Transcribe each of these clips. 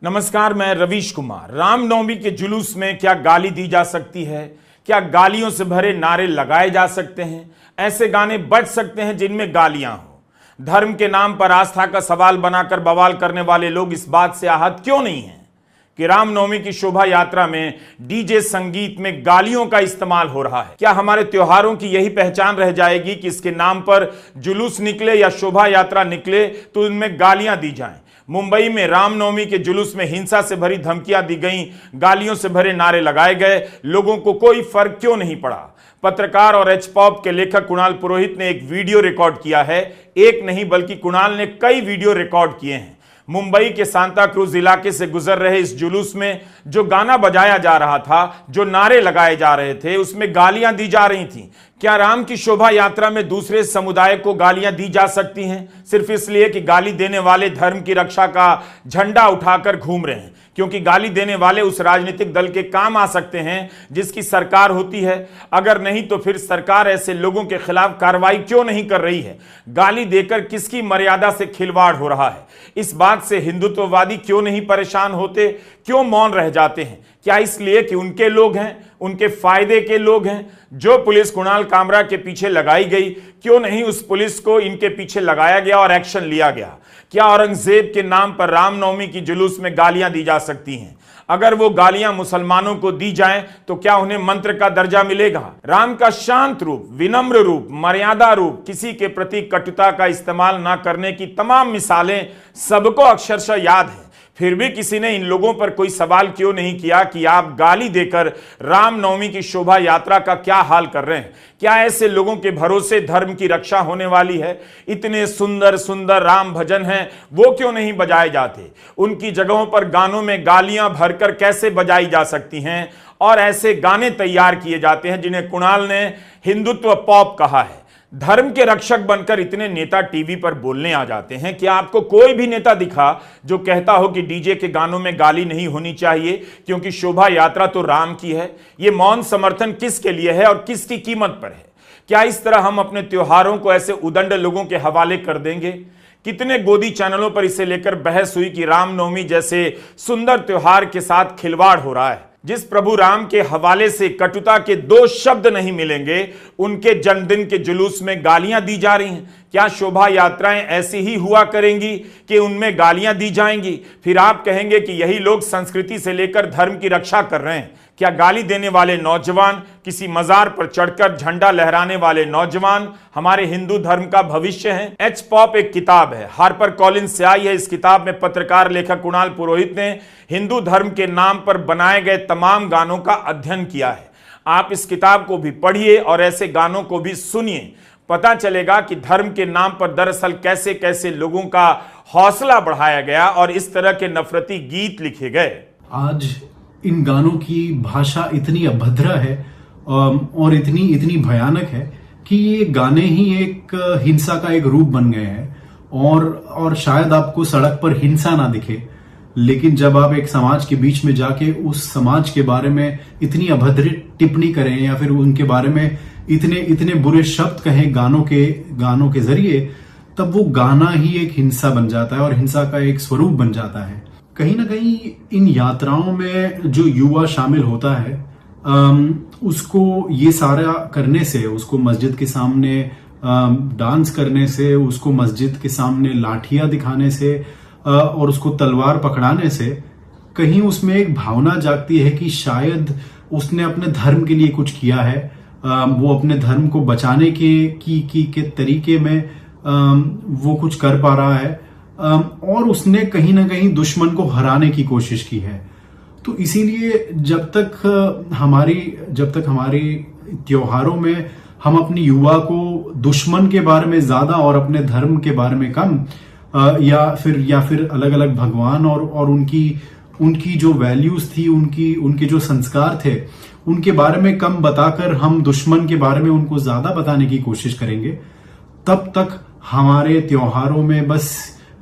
नमस्कार, मैं रवीश कुमार। रामनवमी के जुलूस में क्या गाली दी जा सकती है? क्या गालियों से भरे नारे लगाए जा सकते हैं? ऐसे गाने बज सकते हैं जिनमें गालियां हो? धर्म के नाम पर आस्था का सवाल बनाकर बवाल करने वाले लोग इस बात से आहत क्यों नहीं हैं कि रामनवमी की शोभा यात्रा में डीजे संगीत में गालियों का इस्तेमाल हो रहा है? क्या हमारे त्योहारों की यही पहचान रह जाएगी कि इसके नाम पर जुलूस निकले या शोभा यात्रा निकले तो उनमें गालियां दी जाएं? मुंबई में रामनवमी के जुलूस में हिंसा से भरी धमकियां दी गईं, गालियों से भरे नारे लगाए गए, लोगों को कोई फर्क क्यों नहीं पड़ा? पत्रकार और एच पॉप के लेखक कुणाल पुरोहित ने एक वीडियो रिकॉर्ड किया है। एक नहीं बल्कि कुणाल ने कई वीडियो रिकॉर्ड किए हैं। मुंबई के सांता क्रूज इलाके से गुजर रहे इस जुलूस में जो गाना बजाया जा रहा था, जो नारे लगाए जा रहे थे, उसमें गालियां दी जा रही थीं। क्या राम की शोभा यात्रा में दूसरे समुदाय को गालियां दी जा सकती हैं सिर्फ इसलिए कि गाली देने वाले धर्म की रक्षा का झंडा उठाकर घूम रहे हैं? क्योंकि गाली देने वाले उस राजनीतिक दल के काम आ सकते हैं जिसकी सरकार होती है। अगर नहीं तो फिर सरकार ऐसे लोगों के खिलाफ कार्रवाई क्यों नहीं कर रही है? गाली देकर किसकी मर्यादा से खिलवाड़ हो रहा है? इस बात से हिंदुत्ववादी क्यों नहीं परेशान होते? क्यों मौन रह जाते हैं? क्या इसलिए कि उनके लोग हैं, उनके फायदे के लोग हैं? जो पुलिस कुणाल कामरा के पीछे लगाई गई, क्यों नहीं उस पुलिस को इनके पीछे लगाया गया और एक्शन लिया गया? क्या औरंगजेब के नाम पर रामनवमी की जुलूस में गालियां दी जा सकती हैं? अगर वो गालियां मुसलमानों को दी जाएं तो क्या उन्हें मंत्र का दर्जा मिलेगा? राम का शांत रूप, विनम्र रूप, मर्यादा रूप, किसी के प्रति कटुता का इस्तेमाल ना करने की तमाम मिसालें सबको अक्षरशः याद है। फिर भी किसी ने इन लोगों पर कोई सवाल क्यों नहीं किया कि आप गाली देकर रामनवमी की शोभा यात्रा का क्या हाल कर रहे हैं? क्या ऐसे लोगों के भरोसे धर्म की रक्षा होने वाली है? इतने सुंदर सुंदर राम भजन हैं, वो क्यों नहीं बजाए जाते? उनकी जगहों पर गानों में गालियां भरकर कैसे बजाई जा सकती हैं? और ऐसे गाने तैयार किए जाते हैं जिन्हें कुणाल ने हिंदुत्व पॉप कहा है। धर्म के रक्षक बनकर इतने नेता टीवी पर बोलने आ जाते हैं। क्या आपको कोई भी नेता दिखा जो कहता हो कि डीजे के गानों में गाली नहीं होनी चाहिए क्योंकि शोभा यात्रा तो राम की है? ये मौन समर्थन किसके लिए है और किसकी कीमत पर है? क्या इस तरह हम अपने त्योहारों को ऐसे उदंड लोगों के हवाले कर देंगे? कितने गोदी चैनलों पर इसे लेकर बहस हुई कि रामनवमी जैसे सुंदर त्योहार के साथ खिलवाड़ हो रहा है। जिस प्रभु राम के हवाले से कटुता के दो शब्द नहीं मिलेंगे, उनके जन्मदिन के जुलूस में गालियां दी जा रही हैं। क्या शोभा यात्राएं ऐसी ही हुआ करेंगी कि उनमें गालियां दी जाएंगी? फिर आप कहेंगे कि यही लोग संस्कृति से लेकर धर्म की रक्षा कर रहे हैं। क्या गाली देने वाले नौजवान, किसी मजार पर चढ़कर झंडा लहराने वाले नौजवान हमारे हिंदू धर्म का भविष्य हैं? एच पॉप एक किताब है, हार्पर कॉलिंस से आई है। इस किताब में पत्रकार लेखक कुणाल पुरोहित ने हिंदू धर्म के नाम पर बनाए गए तमाम गानों का अध्ययन किया है। आप इस किताब को भी पढ़िए और ऐसे गानों को भी सुनिए। पता चलेगा कि धर्म के नाम पर दरअसल कैसे कैसे लोगों का हौसला बढ़ाया गया और इस तरह के नफरती गीत लिखे गए। आज इन गानों की भाषा इतनी अभद्र है और इतनी भयानक है कि ये गाने ही एक हिंसा का एक रूप बन गए हैं। और शायद आपको सड़क पर हिंसा ना दिखे, लेकिन जब आप एक समाज के बीच में जाके उस समाज के बारे में इतनी अभद्र टिप्पणी करें या फिर उनके बारे में इतने बुरे शब्द कहें गानों के जरिए, तब वो गाना ही एक हिंसा बन जाता है और हिंसा का एक स्वरूप बन जाता है। कहीं ना कहीं इन यात्राओं में जो युवा शामिल होता है, उसको ये सारा करने से, उसको मस्जिद के सामने डांस करने से, उसको मस्जिद के सामने लाठियां दिखाने से और उसको तलवार पकड़ाने से कहीं उसमें एक भावना जागती है कि शायद उसने अपने धर्म के लिए कुछ किया है। वो अपने धर्म को बचाने के तरीके में वो कुछ कर पा रहा है और उसने कहीं ना कहीं दुश्मन को हराने की कोशिश की है। तो इसीलिए जब तक हमारी त्योहारों में हम अपनी युवा को दुश्मन के बारे में ज्यादा और अपने धर्म के बारे में कम या फिर अलग अलग भगवान और उनकी जो वैल्यूज थी, उनके जो संस्कार थे, उनके बारे में कम बताकर हम दुश्मन के बारे में उनको ज्यादा बताने की कोशिश करेंगे, तब तक हमारे त्योहारों में बस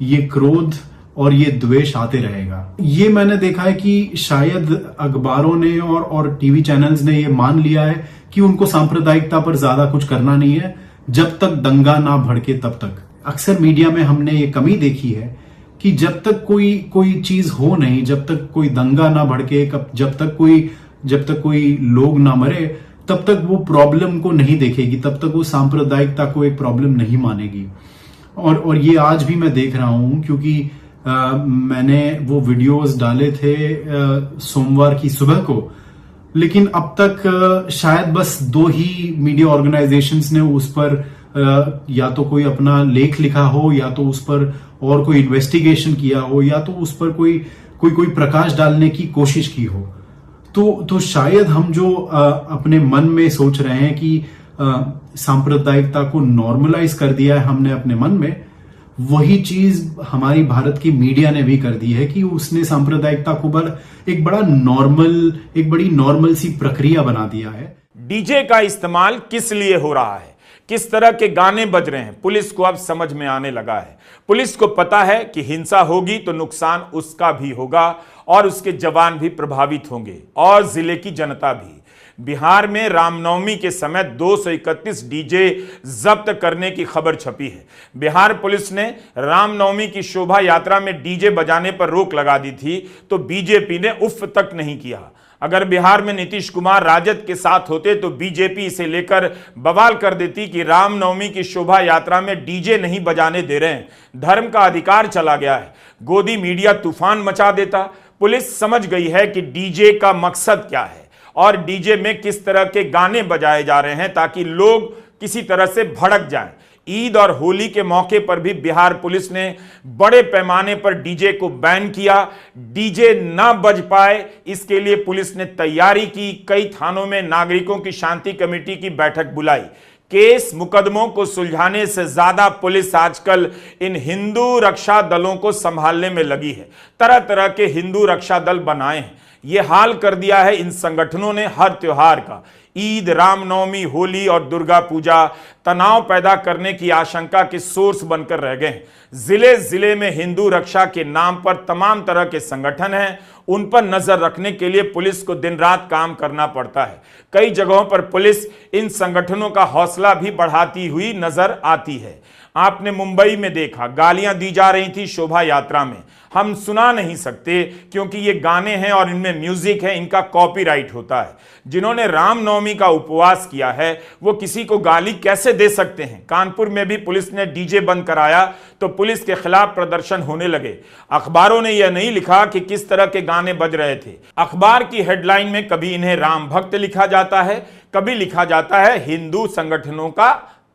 ये क्रोध और ये द्वेष आते रहेगा। ये मैंने देखा है कि शायद अखबारों ने और टीवी चैनल्स ने ये मान लिया है कि उनको सांप्रदायिकता पर ज्यादा कुछ करना नहीं है, जब तक दंगा ना भड़के तब तक। अक्सर मीडिया में हमने ये कमी देखी है कि जब तक कोई चीज हो नहीं, जब तक कोई दंगा ना भड़के, जब तक कोई लोग ना मरे, तब तक वो प्रॉब्लम को नहीं देखेगी, तब तक वो सांप्रदायिकता को एक प्रॉब्लम नहीं मानेगी। और ये आज भी मैं देख रहा हूं, क्योंकि मैंने वो वीडियोस डाले थे सोमवार की सुबह को, लेकिन अब तक शायद बस 2 ही मीडिया ऑर्गेनाइजेशंस ने उस पर या तो कोई अपना लेख लिखा हो, या तो उस पर और कोई इन्वेस्टिगेशन किया हो, या तो उस पर कोई प्रकाश डालने की कोशिश की हो। तो शायद हम जो अपने मन में सोच रहे हैं कि सांप्रदायिकता को नॉर्मलाइज कर दिया है हमने अपने मन में, वही चीज हमारी भारत की मीडिया ने भी कर दी है कि उसने सांप्रदायिकता को एक बड़ी नॉर्मल सी प्रक्रिया बना दिया है। डीजे का इस्तेमाल किस लिए हो रहा है, किस तरह के गाने बज रहे हैं, पुलिस को अब समझ में आने लगा है। पुलिस को पता है कि हिंसा होगी तो नुकसान उसका भी होगा और उसके जवान भी प्रभावित होंगे और जिले की जनता भी। बिहार में रामनवमी के समय 231 डीजे जब्त करने की खबर छपी है। बिहार पुलिस ने रामनवमी की शोभा यात्रा में डीजे बजाने पर रोक लगा दी थी, तो बीजेपी ने उफ तक नहीं किया। अगर बिहार में नीतीश कुमार राजद के साथ होते तो बीजेपी इसे लेकर बवाल कर देती कि रामनवमी की शोभा यात्रा में डीजे नहीं बजाने दे रहे हैं, धर्म का अधिकार चला गया है। गोदी मीडिया तूफान मचा देता। पुलिस समझ गई है कि डीजे का मकसद क्या है और डीजे में किस तरह के गाने बजाए जा रहे हैं ताकि लोग किसी तरह से भड़क जाएं। ईद और होली के मौके पर भी बिहार पुलिस ने बड़े पैमाने पर डीजे को बैन किया। डीजे ना बज पाए इसके लिए पुलिस ने तैयारी की। कई थानों में नागरिकों की शांति कमेटी की बैठक बुलाई। केस मुकदमों को सुलझाने से ज्यादा पुलिस आजकल इन हिंदू रक्षा दलों को संभालने में लगी है। तरह तरह के हिंदू रक्षा दल बनाए हैं। यह हाल कर दिया है इन संगठनों ने हर त्योहार का। ईद, रामनवमी, होली और दुर्गा पूजा तनाव पैदा करने की आशंका के सोर्स बनकर रह गए हैं। जिले जिले में हिंदू रक्षा के नाम पर तमाम तरह के संगठन हैं। उन पर नजर रखने के लिए पुलिस को दिन रात काम करना पड़ता है। कई जगहों पर पुलिस इन संगठनों का हौसला भी बढ़ाती हुई नजर आती है। आपने मुंबई में देखा, गालियां दी जा रही थी शोभा यात्रा में। हम सुना नहीं सकते क्योंकि ये गाने हैं और इनमें म्यूजिक है, इनका कॉपीराइट होता है। जिन्होंने रामनवमी का उपवास किया है वो किसी को गाली कैसे दे सकते हैं। कानपुर में भी पुलिस ने डीजे बंद कराया तो पुलिस के खिलाफ प्रदर्शन होने लगे। अखबारों ने यह नहीं लिखा कि किस तरह के गाने बज रहे थे। अखबार की हेडलाइन में कभी इन्हें राम भक्त लिखा जाता है, कभी लिखा जाता है हिंदू संगठनों का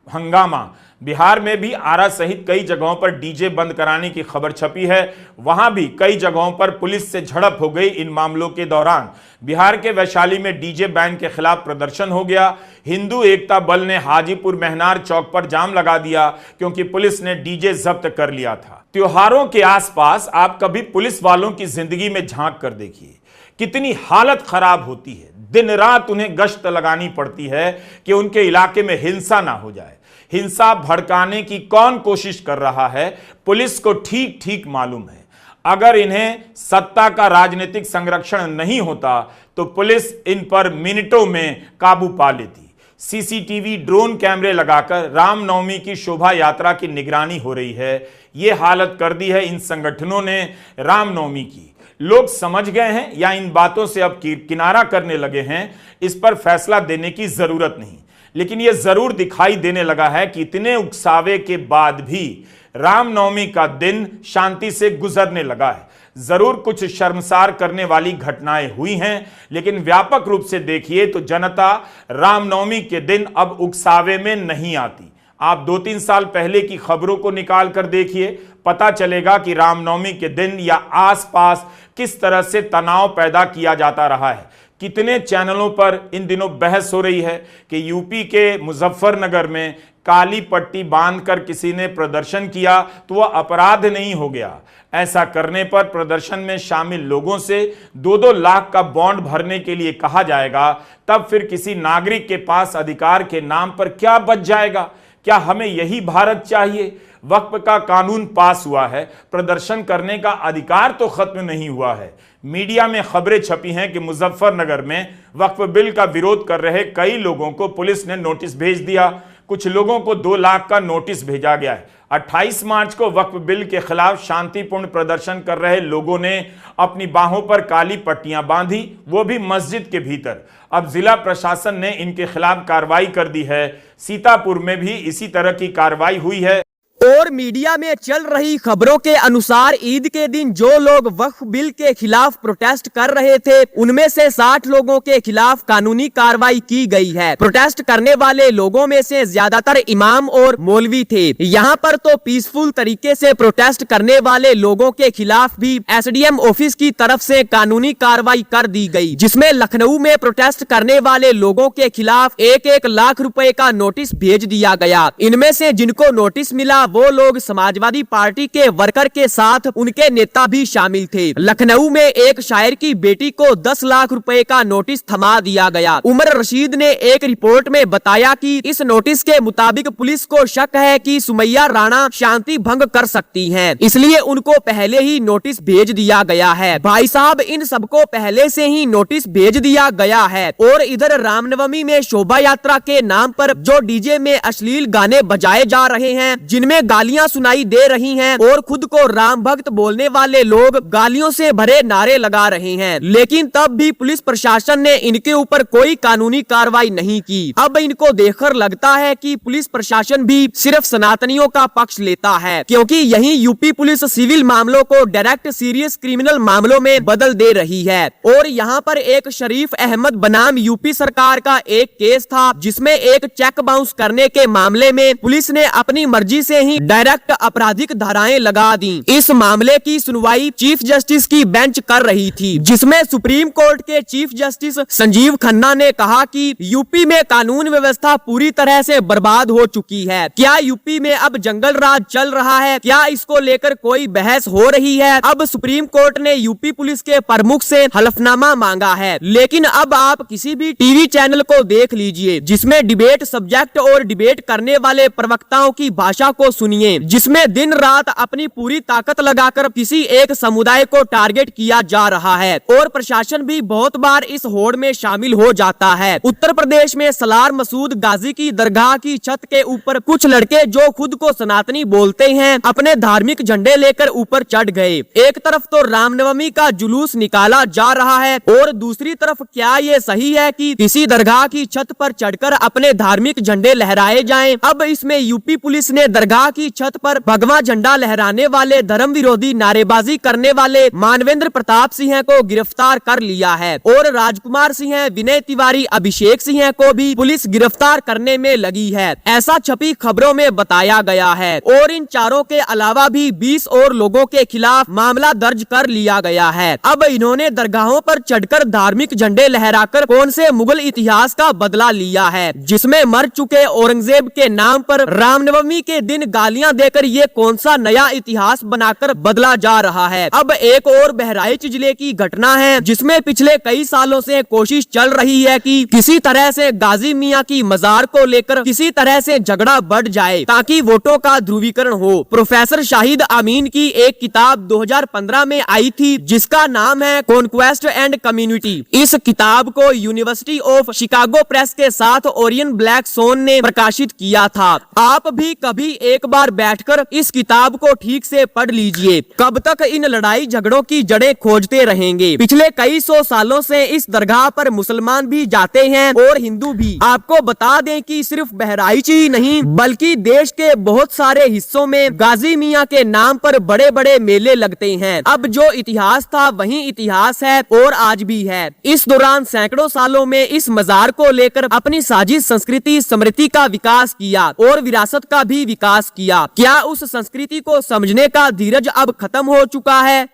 हंगामा। बिहार में भी आरा सहित कई जगहों पर डीजे बंद कराने की खबर छपी है। वहां भी कई जगहों पर पुलिस से झड़प हो गई इन मामलों के दौरान। बिहार के वैशाली में डीजे बैन के खिलाफ प्रदर्शन हो गया। हिंदू एकता बल ने हाजीपुर मेहनार चौक पर जाम लगा दिया क्योंकि पुलिस ने डीजे जब्त कर लिया था। त्योहारों के आसपास आप कभी पुलिस वालों की जिंदगी में झांक कर देखिए, कितनी हालत खराब होती है। दिन रात उन्हें गश्त लगानी पड़ती है कि उनके इलाके में हिंसा ना हो जाए। हिंसा भड़काने की कौन कोशिश कर रहा है पुलिस को ठीक ठीक मालूम है। अगर इन्हें सत्ता का राजनीतिक संरक्षण नहीं होता तो पुलिस इन पर मिनटों में काबू पा लेती। सीसीटीवी, ड्रोन कैमरे लगाकर रामनवमी की शोभा यात्रा की निगरानी हो रही है। यह हालत कर दी है इन संगठनों ने रामनवमी की। लोग समझ गए हैं या इन बातों से अब किनारा करने लगे हैं, इस पर फैसला देने की जरूरत नहीं। लेकिन यह जरूर दिखाई देने लगा है कि इतने उकसावे के बाद भी रामनवमी का दिन शांति से गुजरने लगा है। जरूर कुछ शर्मसार करने वाली घटनाएं हुई हैं, लेकिन व्यापक रूप से देखिए तो जनता रामनवमी के दिन अब उकसावे में नहीं आती। आप 2-3 साल पहले की खबरों को निकाल कर देखिए, पता चलेगा कि रामनवमी के दिन या आसपास किस तरह से तनाव पैदा किया जाता रहा है। कितने चैनलों पर इन दिनों बहस हो रही है कि यूपी के मुजफ्फरनगर में काली पट्टी बांधकर किसी ने प्रदर्शन किया तो वह अपराध नहीं हो गया। ऐसा करने पर प्रदर्शन में शामिल लोगों से 2-2 लाख का बॉन्ड भरने के लिए कहा जाएगा, तब फिर किसी नागरिक के पास अधिकार के नाम पर क्या बच जाएगा? क्या हमें यही भारत चाहिए? वक्फ का कानून पास हुआ है, प्रदर्शन करने का अधिकार तो खत्म नहीं हुआ है। मीडिया में खबरें छपी हैं कि मुजफ्फरनगर में वक्फ बिल का विरोध कर रहे कई लोगों को पुलिस ने नोटिस भेज दिया। कुछ लोगों को 2 लाख का नोटिस भेजा गया है। 28 मार्च को वक्फ बिल के खिलाफ शांतिपूर्ण प्रदर्शन कर रहे लोगों ने अपनी बाहों पर काली पट्टियां बांधी, वो भी मस्जिद के भीतर। अब जिला प्रशासन ने इनके खिलाफ कार्रवाई कर दी है। सीतापुर में भी इसी तरह की कार्रवाई हुई है। और मीडिया में चल रही खबरों के अनुसार ईद के दिन जो लोग वक्फ बिल के खिलाफ प्रोटेस्ट कर रहे थे, उनमें से 60 लोगों के खिलाफ कानूनी कार्रवाई की गई है। प्रोटेस्ट करने वाले लोगों में से ज्यादातर इमाम और मौलवी थे। यहाँ पर तो पीसफुल तरीके से प्रोटेस्ट करने वाले लोगों के खिलाफ भी एसडीएम ऑफिस की तरफ से कानूनी कार्रवाई कर दी गई, जिसमें लखनऊ में प्रोटेस्ट करने वाले लोगों के खिलाफ 1-1 लाख रुपए का नोटिस भेज दिया गया। इनमें से जिनको नोटिस मिला वो लोग समाजवादी पार्टी के वर्कर के साथ उनके नेता भी शामिल थे। लखनऊ में एक शायर की बेटी को 10 लाख रुपए का नोटिस थमा दिया गया। उमर रशीद ने एक रिपोर्ट में बताया कि इस नोटिस के मुताबिक पुलिस को शक है कि सुमैया राणा शांति भंग कर सकती हैं, इसलिए उनको पहले ही नोटिस भेज दिया गया है। भाई साहब, इन सबको पहले से ही नोटिस भेज दिया गया है। और इधर रामनवमी में शोभा यात्रा के नाम पर जो डीजे में अश्लील गाने बजाए जा रहे हैं, जिनमें गालियां सुनाई दे रही हैं और खुद को राम भक्त बोलने वाले लोग गालियों से भरे नारे लगा रहे हैं, लेकिन तब भी पुलिस प्रशासन ने इनके ऊपर कोई कानूनी कार्रवाई नहीं की। अब इनको देखकर लगता है कि पुलिस प्रशासन भी सिर्फ सनातनियों का पक्ष लेता है, क्योंकि यही यूपी पुलिस सिविल मामलों को डायरेक्ट सीरियस क्रिमिनल मामलों में बदल दे रही है। और यहाँ पर एक शरीफ अहमद बनाम यूपी सरकार का एक केस था, जिसमें एक चेक बाउंस करने के मामले में पुलिस ने अपनी मर्जी से ही डायरेक्ट आपराधिक धाराएं लगा दी। इस मामले की सुनवाई चीफ जस्टिस की बेंच कर रही थी, जिसमें सुप्रीम कोर्ट के चीफ जस्टिस संजीव खन्ना ने कहा कि यूपी में कानून व्यवस्था पूरी तरह से बर्बाद हो चुकी है। क्या यूपी में अब जंगल राज चल रहा है? क्या इसको लेकर कोई बहस हो रही है? अब सुप्रीम कोर्ट ने यूपी पुलिस के प्रमुख से हलफनामा मांगा है, लेकिन अब आप किसी भी टीवी चैनल को देख लीजिए, जिसमें डिबेट सब्जेक्ट और डिबेट करने वाले प्रवक्ताओं की भाषा को सुनिए, जिसमें दिन रात अपनी पूरी ताकत लगाकर किसी एक समुदाय को टारगेट किया जा रहा है। और प्रशासन भी बहुत बार इस होड़ में शामिल हो जाता है। उत्तर प्रदेश में सलार मसूद गाजी की दरगाह की छत के ऊपर कुछ लड़के जो खुद को सनातनी बोलते हैं, अपने धार्मिक झंडे लेकर ऊपर चढ़ गए। एक तरफ तो रामनवमी का जुलूस निकाला जा रहा है, और दूसरी तरफ क्या ये सही है कि किसी दरगाह की छत पर चढ़कर अपने धार्मिक झंडे लहराए जाएं? अब इसमें यूपी पुलिस ने दरगाह की छत पर भगवा झंडा लहराने वाले धर्म विरोधी नारेबाजी करने वाले मानवेंद्र प्रताप सिंह को गिरफ्तार कर लिया है, और राजकुमार सिंह, विनय तिवारी, अभिषेक सिंह को भी पुलिस गिरफ्तार करने में लगी है, ऐसा छपी खबरों में बताया गया है। और इन चारों के अलावा भी 20 और लोगों के खिलाफ मामला दर्ज कर लिया गया है। अब इन्होंने दरगाहों पर चढ़कर धार्मिक झंडे लहराकर कौन से मुगल इतिहास का बदला लिया है, जिसमें मर चुके औरंगजेब के नाम पर रामनवमी के दिन गालियां देकर ये कौन सा नया इतिहास बनाकर बदला जा रहा है। अब एक और बहराइच जिले की घटना है, जिसमें पिछले कई सालों से कोशिश चल रही है कि किसी तरह से गाजी मियां की मजार को लेकर किसी तरह से झगड़ा बढ़ जाए, ताकि वोटों का ध्रुवीकरण हो। प्रोफेसर शाहिद अमीन की एक किताब 2015 में आई थी, जिसका नाम है कॉन्क्वेस्ट एंड कम्युनिटी। इस किताब को यूनिवर्सिटी ऑफ शिकागो प्रेस के साथ ओरियन ब्लैक सोन ने प्रकाशित किया था। आप भी कभी एक बार बैठकर इस किताब को ठीक से पढ़ लीजिए। कब तक इन लड़ाई झगड़ों की जड़ें खोजते रहेंगे? पिछले कई 100 सालों से इस दरगाह पर मुसलमान भी जाते हैं और हिंदू भी। आपको बता दें कि सिर्फ बहराइच ही नहीं, बल्कि देश के बहुत सारे हिस्सों में गाजी मियां के नाम पर बड़े बड़े मेले लगते हैं। अब जो इतिहास था वही इतिहास है और आज भी है। इस दौरान सैकड़ों सालों में इस मजार को लेकर अपनी साजिश संस्कृति स्मृति का विकास किया और विरासत का भी विकास किया। क्या उस संस्कृति को समझने का धीरज अब खत्म हो चुका है?